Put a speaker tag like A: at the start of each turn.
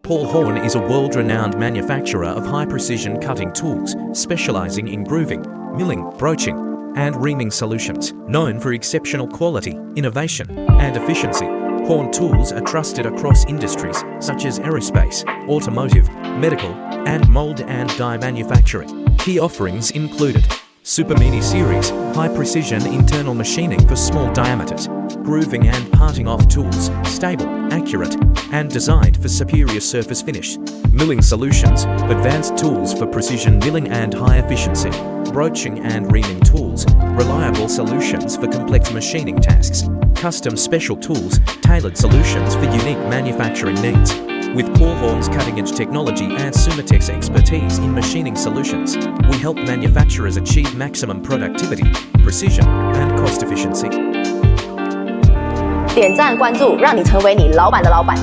A: P.HORN is a world-renowned manufacturer of high-precision cutting tools, specializing in grooving, milling, broaching, and reaming solutions. Known for exceptional quality, innovation, and efficiency, P.HORN tools are trusted across industries such as aerospace, automotive, medical, and mold and die manufacturing. Key offerings included Super Mini Series, high-precision internal machining for small diameters, grooving and parting off tools, stable, accurate, and designed for superior surface finish. Milling solutions, advanced tools for precision milling and high efficiency. Broaching and reaming tools, reliable solutions for complex machining tasks. Custom special tools, tailored solutions for unique manufacturing needs. With P.HORN's cutting-edge technology and Sumitec's expertise in machining solutions, we help manufacturers achieve maximum productivity, precision, and cost efficiency.
B: 点赞关注，让你成为你老板的老板。